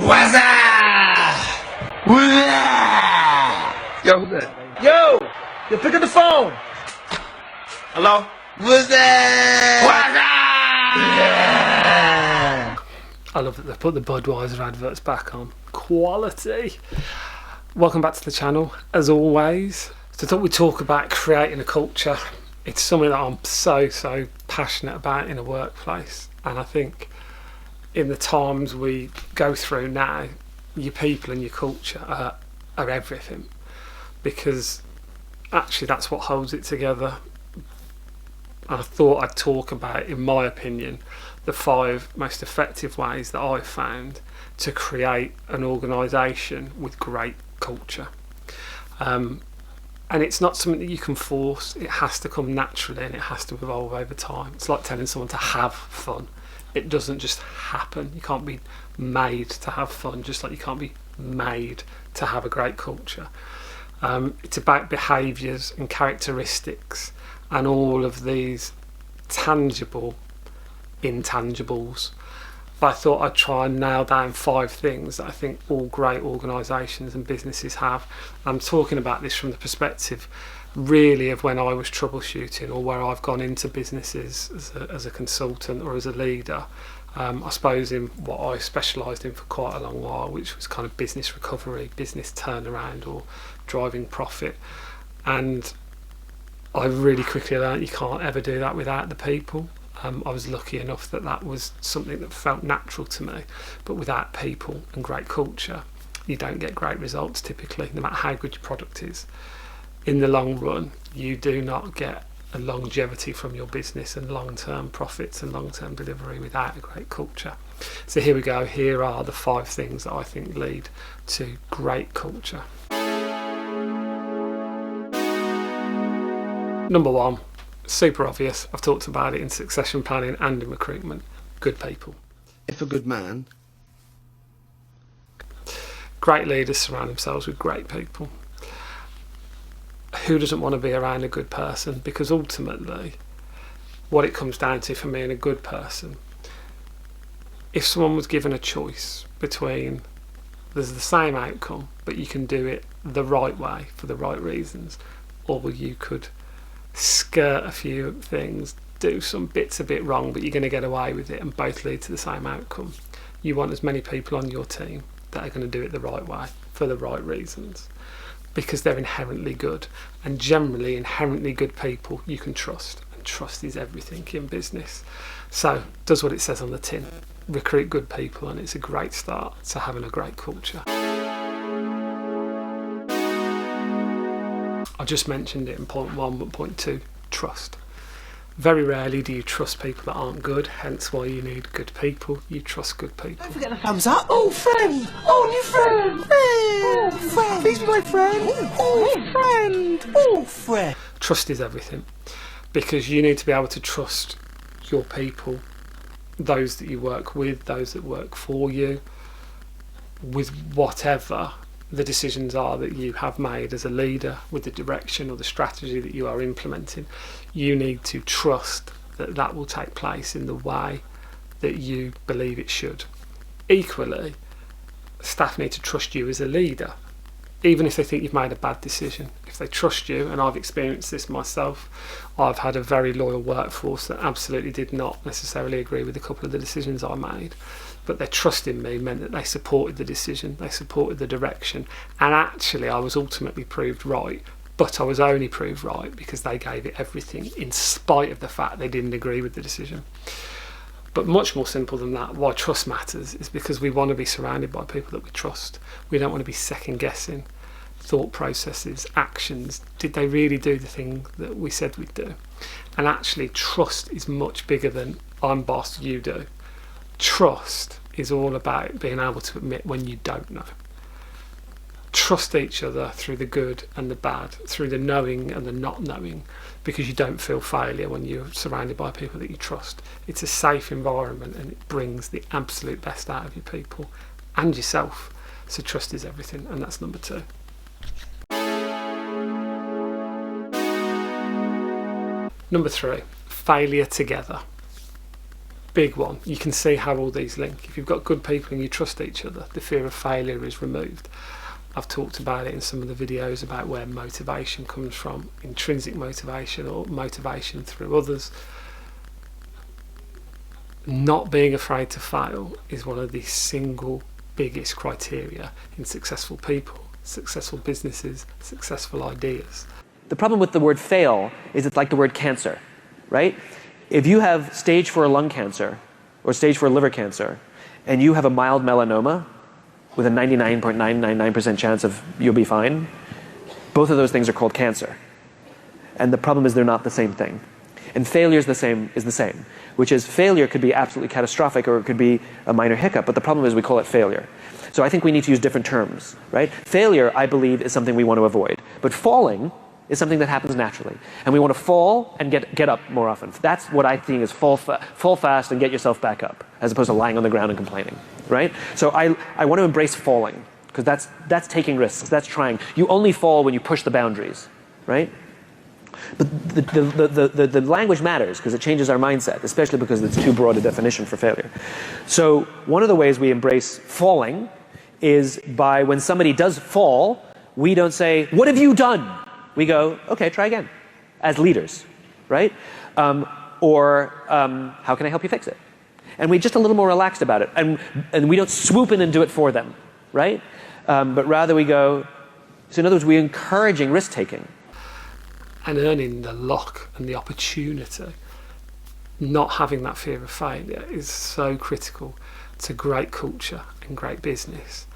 What's up? What's up? Yo, who's that? Yo! You pick up the phone! Hello? What's that? What's up? I love that they put the Budweiser adverts back on. Quality. Welcome back to the channel, as always. So I thought we'd talk about creating a culture. It's something that I'm so passionate about in a workplace. And I think in the times we go through now, your people and your culture are everything. Because actually that's what holds it together. And I thought I'd talk about, in my opinion, the 5 most effective ways that I've found to create an organisation with great culture. And it's not something that you can force. It has to come naturally and it has to evolve over time. It's like telling someone to have fun. It doesn't just happen. You can't be made to have fun, just like you can't be made to have a great culture. It's about behaviours and characteristics and all of these tangible intangibles. But I thought I'd try and nail down 5 things that I think all great organisations and businesses have. I'm talking about this from the perspective really of when I was troubleshooting or where I've gone into businesses as a consultant or as a leader. I suppose in what I specialised in for quite a long while, which was kind of business recovery, business turnaround or driving profit. And I really quickly learned you can't ever do that without the people. I was lucky enough that was something that felt natural to me, but without people and great culture, you don't get great results typically, no matter how good your product is. In the long run, you do not get a longevity from your business and long-term profits and long-term delivery without a great culture. So here we go, here are the 5 things that I think lead to great culture. Number 1, super obvious, I've talked about it in succession planning and in recruitment, good people. If a good man. Great leaders surround themselves with great people. Who doesn't want to be around a good person? Because ultimately, what it comes down to for me and a good person, if someone was given a choice between there's the same outcome, but you can do it the right way for the right reasons, or you could skirt a few things, do some bits a bit wrong, but you're going to get away with it and both lead to the same outcome. You want as many people on your team that are going to do it the right way for the right reasons, because they're inherently good, and generally inherently good people you can trust, and trust is everything in business. So does what it says on the tin, recruit good people, and it's a great start to having a great culture. I just mentioned it in point 1, but point 2, trust. Very rarely do you trust people that aren't good, hence why you need good people. You trust good people. Don't forget the thumbs up. Oh, friend. Oh, new friend. Oh, friend. Please be my friend. Oh, friend. Oh, friend. Trust is everything, because you need to be able to trust your people, those that you work with, those that work for you, with whatever the decisions are that you have made as a leader, with the direction or the strategy that you are implementing. You need to trust that that will take place in the way that you believe it should. Equally, staff need to trust you as a leader, even if they think you've made a bad decision. If they trust you, and I've experienced this myself, I've had a very loyal workforce that absolutely did not necessarily agree with a couple of the decisions I made, but their trust in me meant that they supported the decision, they supported the direction, and actually I was ultimately proved right, but I was only proved right because they gave it everything in spite of the fact they didn't agree with the decision. But much more simple than that, why trust matters is because we want to be surrounded by people that we trust. We don't want to be second guessing thought processes, actions. Did they really do the thing that we said we'd do? And actually trust is much bigger than I'm boss, you do. Trust is all about being able to admit when you don't know. Trust each other through the good and the bad, through the knowing and the not knowing, because you don't feel failure when you're surrounded by people that you trust. It's a safe environment and it brings the absolute best out of your people and yourself. So trust is everything, and that's number 2. Number 3, failure together. big one. You can see how all these link. If you've got good people and you trust each other, the fear of failure is removed. I've talked about it in some of the videos about where motivation comes from, intrinsic motivation or motivation through others. Not being afraid to fail is one of the single biggest criteria in successful people, successful businesses, successful ideas. The problem with the word fail is it's like the word cancer, right? If you have stage 4 lung cancer or stage 4 liver cancer and you have a mild melanoma with a 99.999% chance of you'll be fine, both of those things are called cancer. And the problem is they're not the same thing. And failure is the same, which is failure could be absolutely catastrophic or it could be a minor hiccup, but the problem is we call it failure. So I think we need to use different terms, right? Failure, I believe, is something we want to avoid. But falling is something that happens naturally. And we want to fall and get up more often. That's what I think is fall fast and get yourself back up, as opposed to lying on the ground and complaining, right? So I want to embrace falling, because that's taking risks, that's trying. You only fall when you push the boundaries, right? But the language matters because it changes our mindset, especially because it's too broad a definition for failure. So one of the ways we embrace falling is by when somebody does fall, we don't say, "What have you done?" We go, "Okay, try again," as leaders, right? Or how can I help you fix it? And we're just a little more relaxed about it. And we don't swoop in and do it for them, right? But rather we go, so in other words, we're encouraging risk-taking. And earning the luck and the opportunity, not having that fear of failure, is so critical to great culture and great business.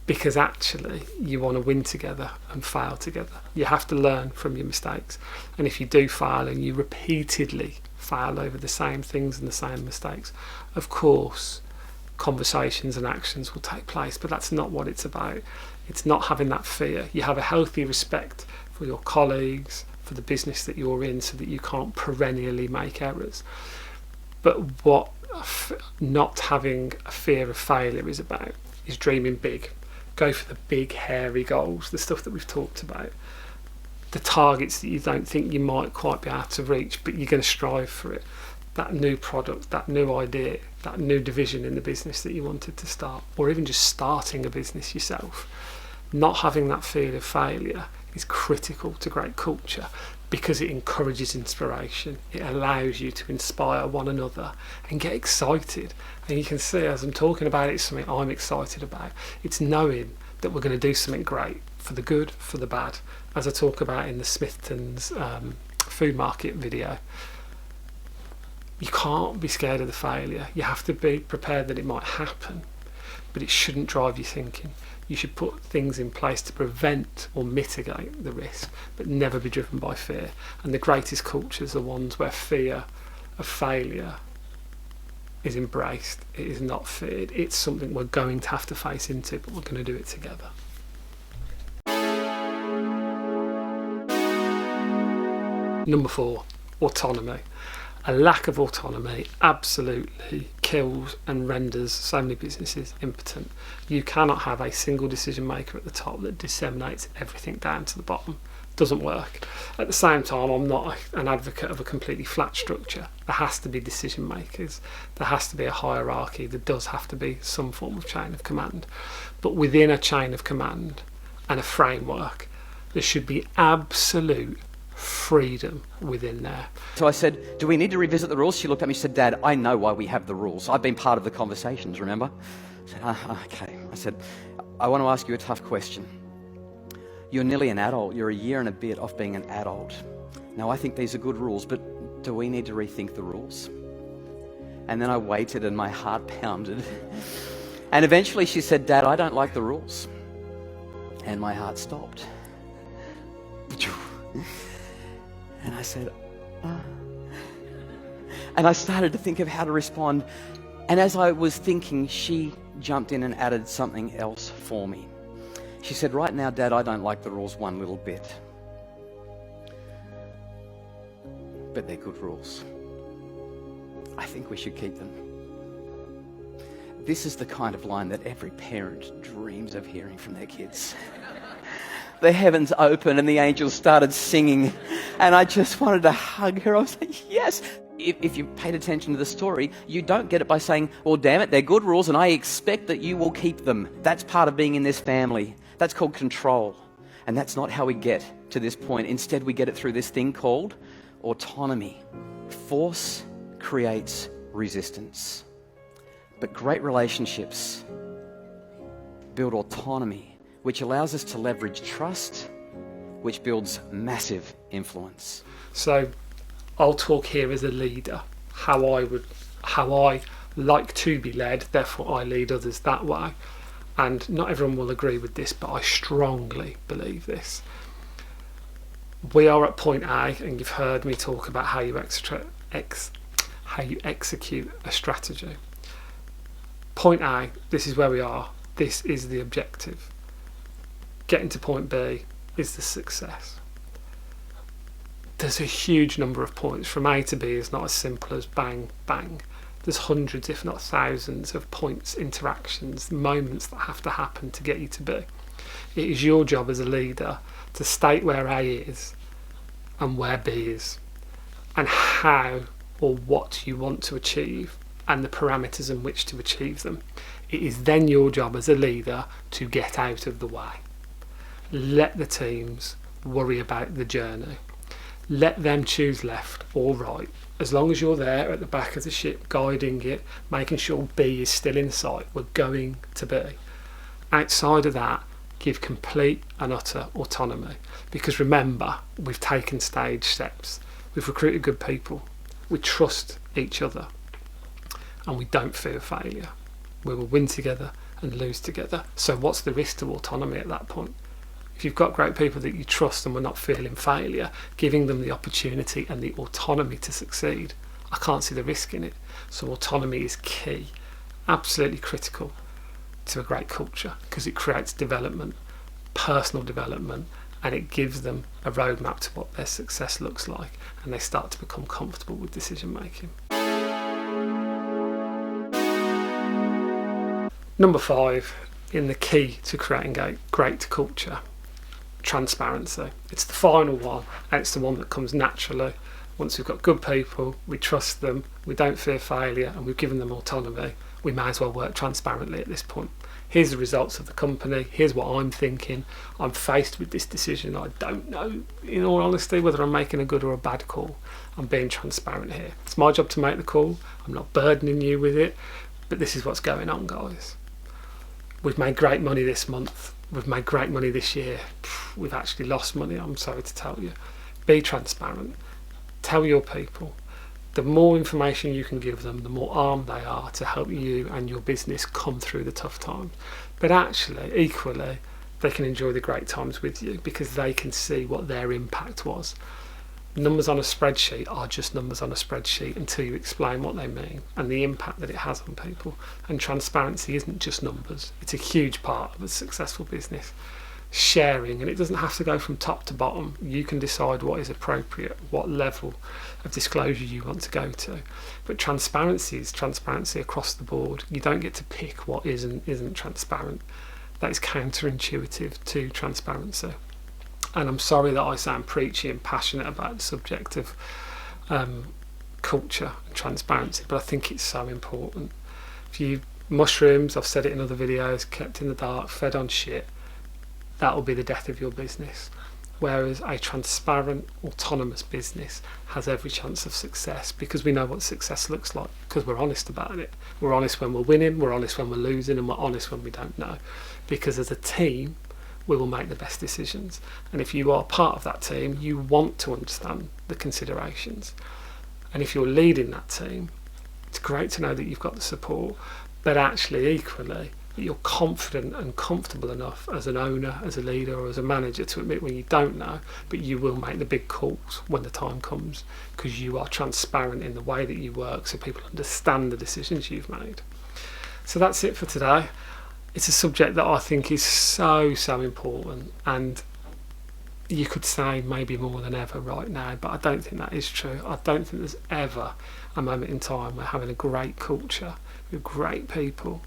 Because actually, you want to win together and fail together. You have to learn from your mistakes. And if you do fail and you repeatedly fail over the same things and the same mistakes, of course, conversations and actions will take place, but that's not what it's about. It's not having that fear. You have a healthy respect for your colleagues, for the business that you're in, so that you can't perennially make errors. But what not having a fear of failure is about is dreaming big. Go for the big, hairy goals, the stuff that we've talked about, the targets that you don't think you might quite be able to reach, but you're going to strive for it. That new product, that new idea, that new division in the business that you wanted to start, or even just starting a business yourself. Not having that fear of failure is critical to great culture because it encourages inspiration. It allows you to inspire one another and get excited. And you can see as I'm talking about it, it's something I'm excited about. It's knowing that we're going to do something great for the good, for the bad. As I talk about in the Smithton's food market video, you can't be scared of the failure. You have to be prepared that it might happen, but it shouldn't drive your thinking. You should put things in place to prevent or mitigate the risk, but never be driven by fear. And the greatest cultures are ones where fear of failure is embraced. It is not feared. It's something we're going to have to face into, but we're going to do it together. Number 4, autonomy. A lack of autonomy absolutely kills and renders so many businesses impotent. You cannot have a single decision maker at the top that disseminates everything down to the bottom. Doesn't work. At the same time, I'm not an advocate of a completely flat structure. There has to be decision makers. There has to be a hierarchy. There does have to be some form of chain of command. But within a chain of command and a framework, there should be absolute freedom within there. So I said, "Do we need to revisit the rules?" She looked at me and said, "Dad, I know why we have the rules. I've been part of the conversations, remember?" I said, "Okay." I said, "I want to ask you a tough question. You're nearly an adult. You're a year and a bit off being an adult. Now, I think these are good rules, but do we need to rethink the rules?" And then I waited and my heart pounded. And eventually she said, "Dad, I don't like the rules." And my heart stopped. And I said, And I started to think of how to respond. And as I was thinking, she jumped in and added something else for me. She said, "Right now, Dad, I don't like the rules one little bit. But they're good rules. I think we should keep them." This is the kind of line that every parent dreams of hearing from their kids. The heavens opened and the angels started singing, and I just wanted to hug her. I was like, yes. if you paid attention to the story, you don't get it by saying, well, damn it, they're good rules and I expect that you will keep them. That's part of being in this family. That's called control. And that's not how we get to this point. Instead, we get it through this thing called autonomy. Force creates resistance. But great relationships build autonomy, which allows us to leverage trust, which builds massive influence. So I'll talk here as a leader, how I like to be led, therefore I lead others that way. And not everyone will agree with this, but I strongly believe this. We are at point A, and you've heard me talk about how you execute a strategy. Point A, this is where we are. This is the objective. Getting to point B is the success. There's a huge number of points. From A to B is not as simple as bang, bang. There's hundreds, if not thousands, of points, interactions, moments that have to happen to get you to B. It is your job as a leader to state where A is and where B is, and how or what you want to achieve, and the parameters in which to achieve them. It is then your job as a leader to get out of the way. Let the teams worry about the journey. Let them choose left or right. As long as you're there at the back of the ship, guiding it, making sure B is still in sight, we're going to B. Outside of that, give complete and utter autonomy. Because remember, we've taken stage steps. We've recruited good people. We trust each other. And we don't fear failure. We will win together and lose together. So what's the risk to autonomy at that point? If you've got great people that you trust and we're not feeling failure, giving them the opportunity and the autonomy to succeed, I can't see the risk in it. So autonomy is key, absolutely critical to a great culture, because it creates development, personal development, and it gives them a roadmap to what their success looks like, and they start to become comfortable with decision making. Number 5, in the key to creating a great culture, transparency. It's the final one, and it's the one that comes naturally. Once we've got good people, we trust them, we don't fear failure, and we've given them autonomy, we may as well work transparently at this point. Here's the results of the company, here's what I'm thinking, I'm faced with this decision, I don't know, in all honesty, whether I'm making a good or a bad call. I'm being transparent here. It's my job to make the call, I'm not burdening you with it, but this is what's going on, guys. We've made great money this month. We've made great money this year. We've actually lost money, I'm sorry to tell you. Be transparent. Tell your people. The more information you can give them, the more armed they are to help you and your business come through the tough times. But actually, equally, they can enjoy the great times with you because they can see what their impact was. Numbers on a spreadsheet are just numbers on a spreadsheet until you explain what they mean and the impact that it has on people. And transparency isn't just numbers, it's a huge part of a successful business. Sharing, and it doesn't have to go from top to bottom. You can decide what is appropriate, what level of disclosure you want to go to. But transparency is transparency across the board. You don't get to pick what is and isn't transparent. That is counterintuitive to transparency. And I'm sorry that I sound preachy and passionate about the subject of culture and transparency, but I think it's so important. If you mushrooms, I've said it in other videos, kept in the dark, fed on shit, that will be the death of your business. Whereas a transparent, autonomous business has every chance of success because we know what success looks like, because we're honest about it. We're honest when we're winning, we're honest when we're losing, and we're honest when we don't know. Because as a team, we will make the best decisions. And if you are part of that team, you want to understand the considerations. And if you're leading that team, it's great to know that you've got the support, but actually equally, that you're confident and comfortable enough as an owner, as a leader, or as a manager to admit when you don't know, but you will make the big calls when the time comes because you are transparent in the way that you work so people understand the decisions you've made. So that's it for today. It's a subject that I think is so important, and you could say maybe more than ever right now, but I don't think that is true. I don't think there's ever a moment in time where having a great culture with great people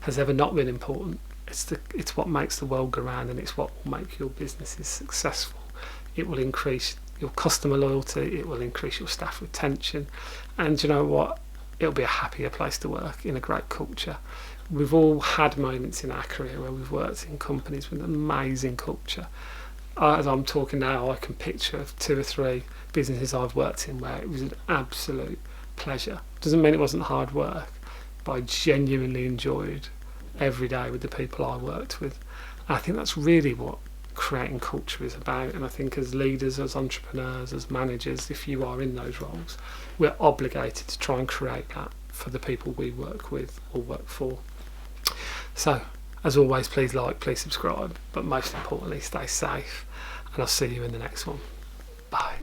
has ever not been important. It's what makes the world go round, and it's what will make your businesses successful. It will increase your customer loyalty, it will increase your staff retention, and you know what? It'll be a happier place to work in a great culture. We've all had moments in our career where we've worked in companies with amazing culture. As I'm talking now, I can picture 2 or 3 businesses I've worked in where it was an absolute pleasure. Doesn't mean it wasn't hard work, but I genuinely enjoyed every day with the people I worked with. And I think that's really what creating culture is about. And I think as leaders, as entrepreneurs, as managers, if you are in those roles, we're obligated to try and create that for the people we work with or work for. So, as always, please like, please subscribe, but most importantly, stay safe, and I'll see you in the next one. Bye.